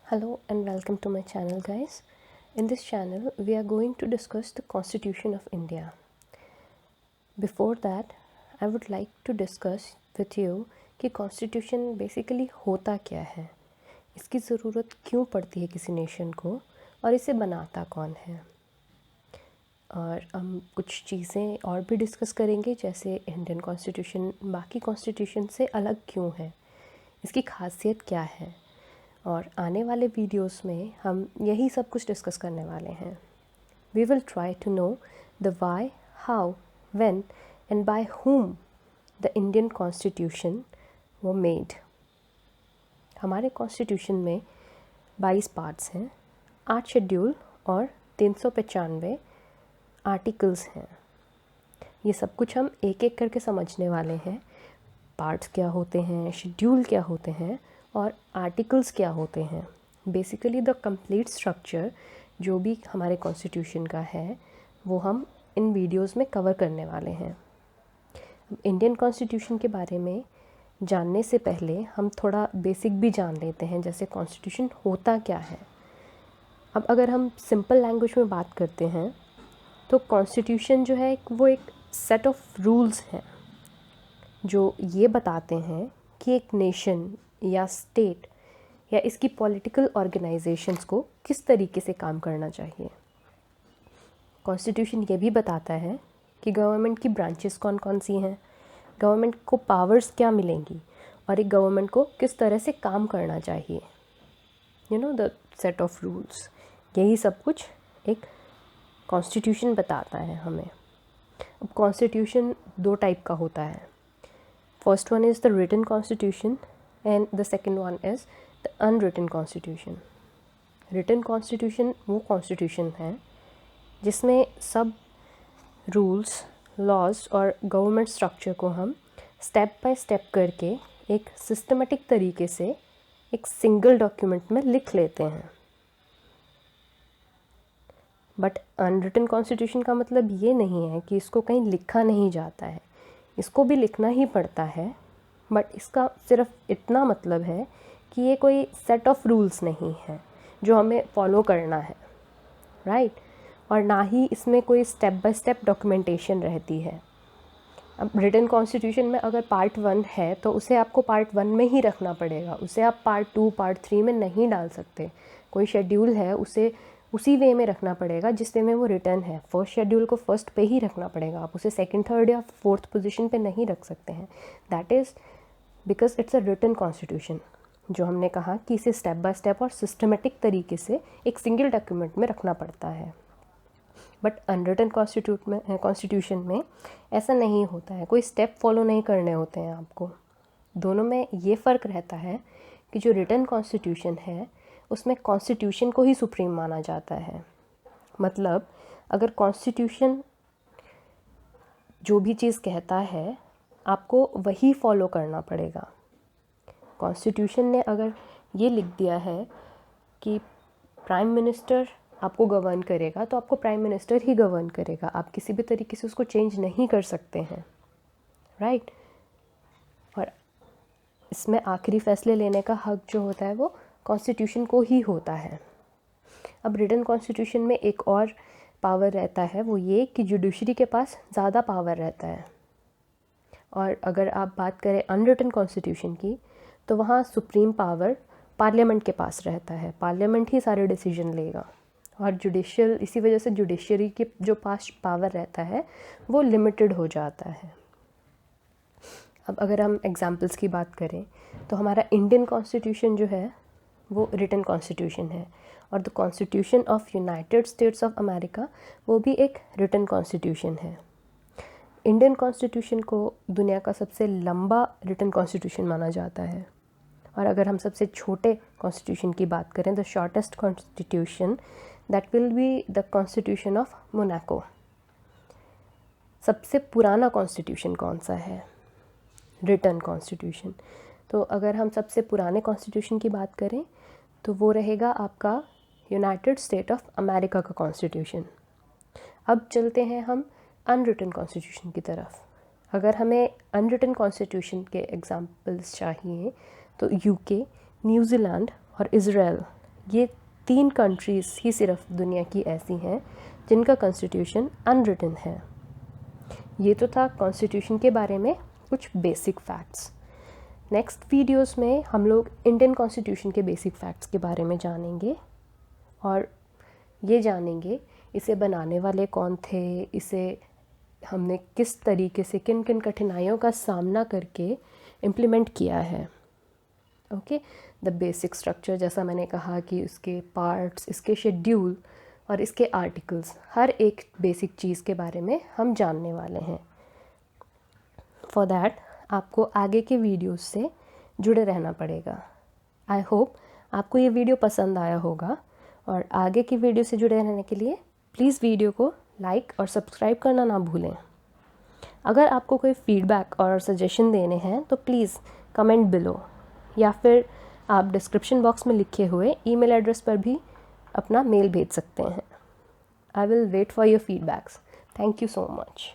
Hello and welcome to my channel, guys. In this channel we are going to discuss the Constitution of India. Before that I would like to discuss with you कि Constitution basically होता क्या है, इसकी ज़रूरत क्यों पड़ती है किसी नेशन को और इसे बनाता कौन है। और हम कुछ चीज़ें और भी डिस्कस करेंगे, जैसे इंडियन कॉन्स्टिट्यूशन बाकी कॉन्स्टिट्यूशन से अलग क्यों है, इसकी खासियत क्या है। और आने वाले वीडियोस में हम यही सब कुछ डिस्कस करने वाले हैं। We will try to know the why, how, when and by whom the Indian constitution वो मेड। हमारे कॉन्स्टिट्यूशन में 22 पार्ट्स हैं, 8 शेड्यूल और 395 आर्टिकल्स हैं। ये सब कुछ हम एक एक करके समझने वाले हैं। पार्ट्स क्या होते हैं, शेड्यूल क्या होते हैं और आर्टिकल्स क्या होते हैं। बेसिकली द कंप्लीट स्ट्रक्चर जो भी हमारे कॉन्स्टिट्यूशन का है वो हम इन वीडियोस में कवर करने वाले हैं। इंडियन कॉन्स्टिट्यूशन के बारे में जानने से पहले हम थोड़ा बेसिक भी जान लेते हैं, जैसे कॉन्स्टिट्यूशन होता क्या है। अब अगर हम सिंपल लैंग्वेज में बात करते हैं तो कॉन्स्टिट्यूशन जो है वो एक सेट ऑफ रूल्स हैं जो ये बताते हैं कि एक नेशन या स्टेट या इसकी पॉलिटिकल ऑर्गेनाइजेशंस को किस तरीके से काम करना चाहिए। कॉन्स्टिट्यूशन ये भी बताता है कि गवर्नमेंट की ब्रांचेस कौन कौन सी हैं, गवर्नमेंट को पावर्स क्या मिलेंगी और एक गवर्नमेंट को किस तरह से काम करना चाहिए। द सेट ऑफ रूल्स, यही सब कुछ एक कॉन्स्टिट्यूशन बताता है हमें। अब कॉन्स्टिट्यूशन दो टाइप का होता है। First one is the written constitution and the second one is the unwritten constitution. Written constitution वो कॉन्स्टिट्यूशन है जिसमें सब रूल्स, लॉज और गवर्नमेंट स्ट्रक्चर को हम स्टेप बाय स्टेप करके एक सिस्टमेटिक तरीके से एक सिंगल डॉक्यूमेंट में लिख लेते हैं। बट अनरिटन कॉन्स्टिट्यूशन का मतलब ये नहीं है कि इसको कहीं लिखा नहीं जाता है, इसको भी लिखना ही पड़ता है। बट इसका सिर्फ इतना मतलब है कि ये कोई सेट ऑफ रूल्स नहीं है जो हमें फॉलो करना है, राइट। और ना ही इसमें कोई स्टेप बाय स्टेप डॉक्यूमेंटेशन रहती है। अब रिटन कॉन्स्टिट्यूशन में अगर पार्ट 1 है तो उसे आपको पार्ट 1 में ही रखना पड़ेगा, उसे आप पार्ट 2, पार्ट 3 में नहीं डाल सकते। कोई शेड्यूल है उसे उसी वे में रखना पड़ेगा जिस वे में वो रिटर्न है। फर्स्ट शेड्यूल को फर्स्ट पे ही रखना पड़ेगा, आप उसे सेकंड, थर्ड या फोर्थ पोजीशन पे नहीं रख सकते हैं। That is because it's a written constitution, जो हमने कहा कि इसे स्टेप बाय स्टेप और सिस्टमेटिक तरीके से एक सिंगल डॉक्यूमेंट में रखना पड़ता है। बट अनरिटन कॉन्स्टिट्यूशन में ऐसा नहीं होता है, कोई स्टेप फॉलो नहीं करने होते हैं आपको। दोनों में ये फ़र्क रहता है कि जो रिटन कॉन्स्टिट्यूशन है उसमें कॉन्स्टिट्यूशन को ही सुप्रीम माना जाता है। मतलब अगर कॉन्स्टिट्यूशन जो भी चीज़ कहता है आपको वही फॉलो करना पड़ेगा। कॉन्स्टिट्यूशन ने अगर ये लिख दिया है कि प्राइम मिनिस्टर आपको गवर्न करेगा तो आपको प्राइम मिनिस्टर ही गवर्न करेगा, आप किसी भी तरीके से उसको चेंज नहीं कर सकते हैं, राइट। और इसमें आखिरी फैसले लेने का हक जो होता है वो कॉन्स्टिट्यूशन को ही होता है। अब रिटन कॉन्स्टिट्यूशन में एक और पावर रहता है, वो ये कि जुडिशरी के पास ज़्यादा पावर रहता है। और अगर आप बात करें अनरिटन कॉन्स्टिट्यूशन की तो वहाँ सुप्रीम पावर पार्लियामेंट के पास रहता है, पार्लियामेंट ही सारे डिसीजन लेगा। और जुडिशियल, इसी वजह से जुडिशरी के जो पास पावर रहता है वो लिमिटेड हो जाता है। अब अगर हम एग्जांपल्स की बात करें तो हमारा इंडियन कॉन्स्टिट्यूशन जो है वो रिटन कॉन्स्टिट्यूशन है, और the constitution of United states of America वो भी एक रिटन कॉन्स्टिट्यूशन है। इंडियन कॉन्स्टिट्यूशन को दुनिया का सबसे लंबा रिटन कॉन्स्टिट्यूशन माना जाता है। और अगर हम सबसे छोटे कॉन्स्टिट्यूशन की बात करें, the shortest constitution that will be the constitution of Monaco. सबसे पुराना कॉन्स्टिट्यूशन कौन सा है? Written constitution. तो अगर हम सबसे पुराने कॉन्स्टिट्यूशन की बात करें तो वो रहेगा आपका यूनाइटेड स्टेट ऑफ अमेरिका का कॉन्स्टिट्यूशन। अब चलते हैं हम अनरिटन कॉन्स्टिट्यूशन की तरफ। अगर हमें अनरिटन कॉन्स्टिट्यूशन के एग्जाम्पल्स चाहिए तो यूके, न्यूजीलैंड और इज़राइल ये 3 कंट्रीज़ ही सिर्फ दुनिया की ऐसी हैं जिनका कॉन्स्टिट्यूशन अनरिटन है। ये तो था कॉन्स्टिट्यूशन के बारे में कुछ बेसिक फैक्ट्स। नेक्स्ट वीडियोस में हम लोग इंडियन कॉन्स्टिट्यूशन के बेसिक फैक्ट्स के बारे में जानेंगे और ये जानेंगे इसे बनाने वाले कौन थे, इसे हमने किस तरीके से किन किन कठिनाइयों का सामना करके इम्प्लीमेंट किया है। ओके, द बेसिक स्ट्रक्चर, जैसा मैंने कहा कि इसके पार्ट्स, इसके शेड्यूल और इसके आर्टिकल्स, हर एक बेसिक चीज़ के बारे में हम जानने वाले हैं। फॉर दैट आपको आगे के वीडियोस से जुड़े रहना पड़ेगा। आई होप आपको ये वीडियो पसंद आया होगा और आगे की वीडियो से जुड़े रहने के लिए प्लीज़ वीडियो को लाइक और सब्सक्राइब करना ना भूलें। अगर आपको कोई फीडबैक और सजेशन देने हैं तो प्लीज़ कमेंट बिलो, या फिर आप डिस्क्रिप्शन बॉक्स में लिखे हुए ईमेल एड्रेस पर भी अपना मेल भेज सकते हैं। I will wait for your feedbacks. Thank you so much.